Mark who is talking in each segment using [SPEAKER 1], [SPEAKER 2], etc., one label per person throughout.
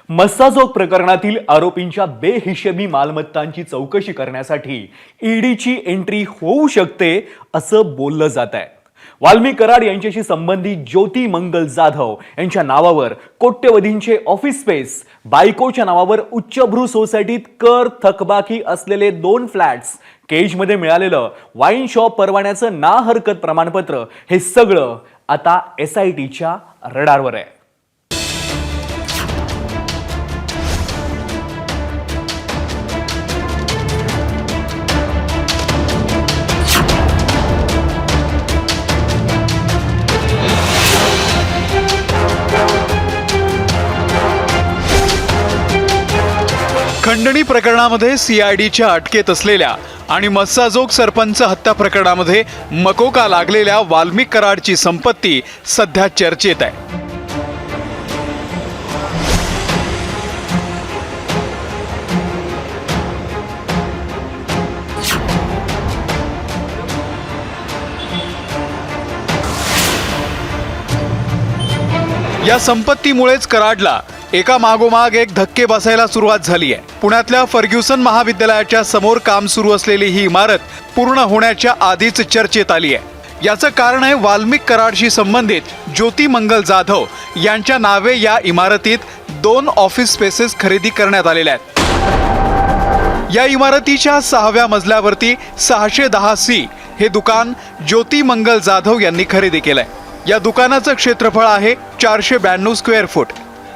[SPEAKER 1] मस्साजोग प्रकरणातील आरोपींच्या बेहिशेबी मालमत्तांची चौकशी करण्यासाठी ईडीची एंट्री होऊ शकते असं बोललं जात आहे। वाल्मिक कराड यांच्याशी संबंधित ज्योती मंगल जाधव यांच्या नावावर कोट्यवधींचे ऑफिस स्पेस, बायकोच्या नावावर उच्चभ्रू सोसायटीत कर थकबाकी असलेले 2 फ्लॅट्स, केजमध्ये मिळालेलं वाईन शॉप परवान्याचं ना हरकत प्रमाणपत्र, हे सगळं आता SITच्या रडारवर आहे।
[SPEAKER 2] खंडणी प्रकरणामध्ये CIDच्या अटकेत असलेल्या आणि मस्साजोग सरपंच हत्या प्रकरणामध्ये मकोका लागलेल्या वाल्मिक कराडची संपत्ती सध्या चर्चेत आहे। या संपत्तीमुळेच कराडला एका मागोमाग एक धक्के बसायला सुरुवात झाली आहे। पुण्यातल्या फर्ग्युसन महाविद्यालयाच्या समोर काम सुरू असलेली ही इमारत पूर्ण होण्याच्या आधीच चर्चेत आली आहे। याचं कारण आहे वाल्मिक कराडशी संबंधित ज्योती मंगल जाधव यांच्या नावे या इमारतीत 2 ऑफिस स्पेसेस खरेदी करण्यात आलेल्या आहेत। या इमारतीच्या 6व्या मजल्यावरती 610C हे दुकान ज्योती मंगल जाधव यांनी खरेदी केलंय। या दुकानाचं क्षेत्रफळ आहे 492 स्क्वेअर फूट।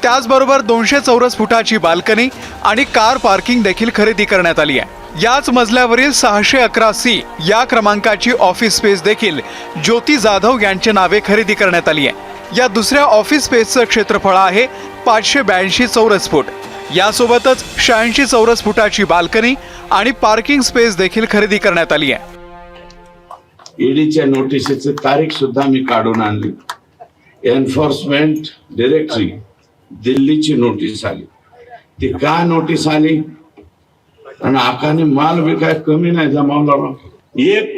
[SPEAKER 2] त्याचबरोबर 200 चौरस फुटाची बाल्कनी आणि कार पार्किंग देखील खरेदी करण्यात आली आहे। याच मजल्यावरील 611C या क्रमांकाची ऑफिस स्पेस देखील ज्योती जाधव यांच्या नावे खरेदी करण्यात आली आहे। या दुसऱ्या ऑफिस स्पेसचं क्षेत्रफळ आहे 582 चौरस फूट। यासोबतच 86 चौरस फुटाची बाल्कनी आणि पार्किंग स्पेस देखील खरेदी करण्यात आली आहे।
[SPEAKER 3] ईडीच्या नोटिसीची तारीख सुद्धा मी काढून आणली। एन्फोर्समेंट डायरेक्टरी दिल्लीची नोटीस आली। ती का नोटीस आली? आणि आकाने माल बी काय कमी नाही जमावला। एक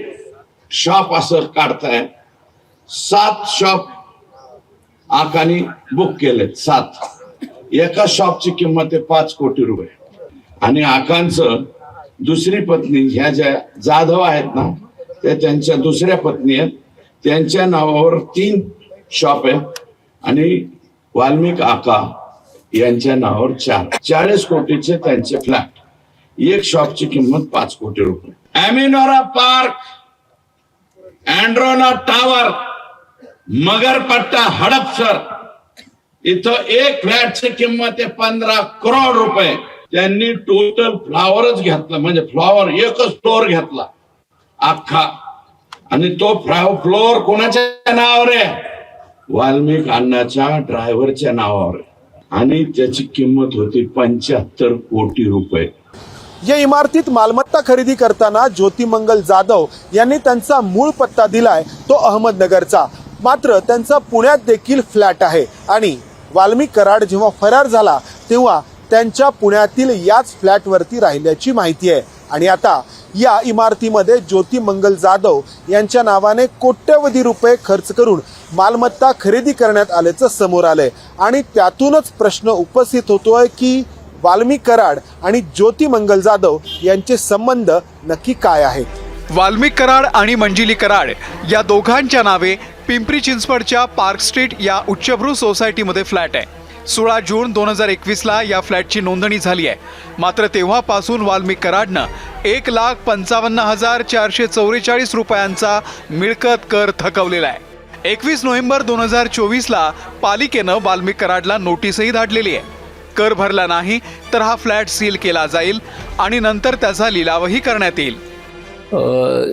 [SPEAKER 3] शॉप असं काढताय, 7 शॉप आकाने बुक केलेत। 7 एका शॉपची किंमत आहे 5 कोटी रुपये। आणि आकांचं दुसरी पत्नी ह्या ज्या जाधव आहेत ना, त्या त्यांच्या दुसऱ्या पत्नी आहेत, त्यांच्या नावावर 3 शॉप आहे आणि वाल्मिक आका यांच्या नावावर 40 कोटीचे त्यांचे फ्लॅट। एक शॉपची किंमत 5 कोटी रुपये। अमिनोरा पार्क, अँड्रोना टावर, मगरपट्टा, हडपसर इथं एक फ्लॅटची किंमत आहे 15 करोड रुपये। त्यांनी टोटल फ्लॉवरच घेतला, म्हणजे फ्लॉवर एकच फ्लोअर घेतला अख्खा, आणि तो फ्लोअर कोणाच्या नावावर आहे? वाल्मिक अण्णाच्या ड्रायव्हरच्या नावावर, आणि त्याची किंमत होती 75 कोटी रुपये।
[SPEAKER 4] या इमारतीत मालमत्ता खरेदी करताना ज्योती मंगल जाधव यांनी त्यांचा मूळ पत्ता दिलाय तो अहमदनगरचा, मात्र त्यांचा पुण्यात देखील फ्लॅट आहे। आणि वाल्मिक कराड जेव्हा फरार झाला तेव्हा त्यांच्या पुण्यातील याच फ्लॅटवरती राहिल्याची माहिती आहे। आणि आता या इमारतीमध्ये ज्योती मंगल जाधव यांच्या नावाने कोट्यवधी रुपये खर्च करून मालमत्ता खरेदी करण्यात आल्याचं समोर आलंय। आणि त्यातूनच प्रश्न उपस्थित होतोय की वाल्मिक कराड आणि ज्योती मंगल जाधव यांचे संबंध नक्की काय आहेत।
[SPEAKER 2] वाल्मिक कराड आणि मंजिली कराड या दोघांच्या नावे पिंपरी चिंचवडच्या पार्क स्ट्रीट या उच्चभ्रू सोसायटीमध्ये फ्लॅट आहे। 16 जून 2021ला या फ्लॅटची नोंदणी झाली आहे। मात्र तेव्हापासून वाल्मिक कराडनं 1,55,444 रुपयांचा मिळकत कर थकवलेला आहे। 21 नोव्हेंबर 2024ला पालिकेनं वाल्मिक कराडला नोटीसही धाडलेली आहे। कर भरला नाही तर हा फ्लॅट सील केला जाईल आणि नंतर त्याचा लिलावही करण्यात येईल।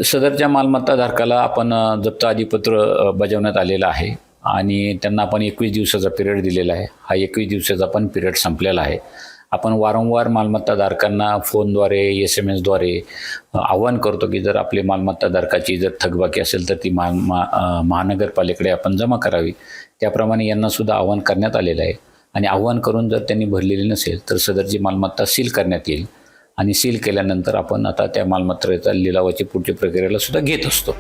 [SPEAKER 5] सदरच्या मालमत्ताधारकाला आपण जप्त आदेशपत्र बजावण्यात आलेलं आहे आणि त्यांना आपण 21 दिवसाचा पिरियड दिलेला आहे। हा 21 दिवसाचा पण पिरियड संपलेला आहे। आपण वारंवार मालमत्ताधारकांना फोनद्वारे SMS द्वारे आवाहन करतो की जर आपले मालमत्ताधारकाची जर थकबाकी असेल तर ती महानगरपालिकेकडे आपण जमा करावी। त्याप्रमाणे यांना सुद्धा आवाहन करण्यात आलेलं आहे आणि आवाहन करून जर त्यांनी भरलेली नसेल तर सदरची मालमत्ता सील करण्यात येईल आणि सील केल्यानंतर आपण आता त्या मालमत्तेचा लिलावाची पुढची प्रक्रियेला सुद्धा घेत असतो।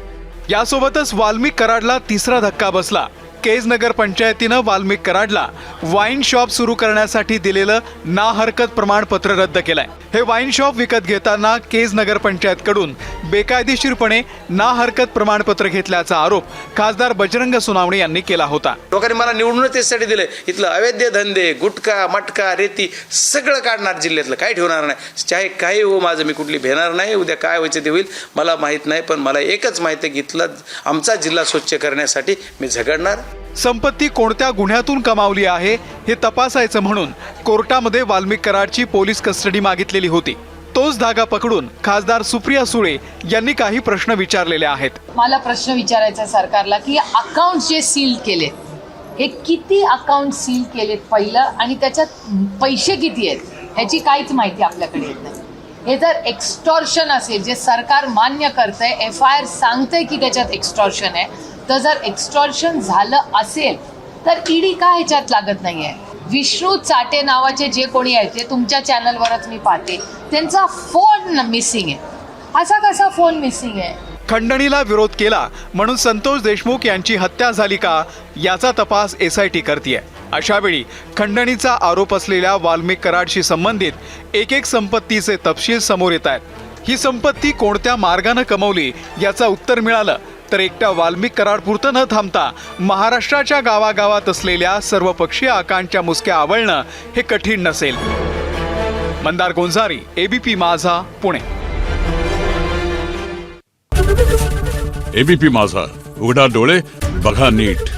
[SPEAKER 2] यासोबतच वाल्मिक कराडला तिसरा धक्का बसला। केज नगर पंचायतीनं वाल्मिक कराडला वाईन शॉप सुरू करण्यासाठी दिलेलं ना हरकत प्रमाणपत्र रद्द केलंय. हे वाईन शॉप विकत घेताना केज नगर पंचायतकडून बेकायदेशीरपणे ना हरकत प्रमाणपत्र घेतल्याचा आरोप खासदार बजरंग सोनावणे यांनी केला होता.
[SPEAKER 6] लोकांनी मला निवडूनच त्यासाठी दिले. इथलं अवैध धंदे, गुटखा, मटका, रेती सगळं काढणार, जिल्ह्यातलं काही ठेवणार नाही. चाहे काही हो, माझं मी कुठली भेणार नाही. उद्या काय व्हायचं ते होईल मला माहीत नाही, पण मला एकच माहिती आहे की इथला आमचा जिल्हा स्वच्छ करण्यासाठी मी झगडणार.
[SPEAKER 2] संपत्ती कोणत्या गुन्ह्यातून कमावली आहे हे तपासायचं म्हणून कोर्टामध्ये वाल्मिक कराडची पोलीस कस्टडी मागितलेली होती. तोच धागा पकडून खासदार सुप्रिया सुळे यांनी काही प्रश्न विचारलेले आहेत.
[SPEAKER 7] मला प्रश्न विचारायचा सरकारला की अकाउंट जे सील केले, हे किती अकाउंट सील केलेत पहिलं, आणि त्याच्यात पैसे किती आहेत ह्याची काहीच माहिती आपल्याकडे येत नाही. हे जर एक्स्टॉर्शन असेल, जे सरकार मान्य करतंय, FIR सांगतंय की त्याच्यात एक्स्टॉर्शन आहे, तर जर एक्स्टॉर्शन झालं असेल तर ईडी का ह्याच्यात लागत नाही आहे? विष्णू चाटे नावाचे जे कोणी आहेत, ते तुमच्या चॅनलवरच मी पाहते, त्यांचा फोन मिसिंग आहे. असा कसा फोन मिसिंग आहे?
[SPEAKER 2] खंडणीला विरोध केला म्हणून संतोष देशमुख यांची हत्या झाली का याचा तपास SIT करतेय. अशा वेळी खंडणीचा आरोप असलेल्या वाल्मिक कराडशी संबंधित एक संपत्तीचे तपशील समोर येत आहेत. ही संपत्ती कोणत्या मार्गाने कमवली याचं उत्तर मिळालं तर एकट्या वाल्मिक कराडपुरतं न थांबता महाराष्ट्राच्या गावागावात असलेल्या सर्वपक्षीय आकांक्षा मुसक्या आवळणं हे कठीण नसेल. मंदार गोंजारी, ABP माझा, पुणे.
[SPEAKER 8] ABP माझा, उघडा डोळे बघा नीट.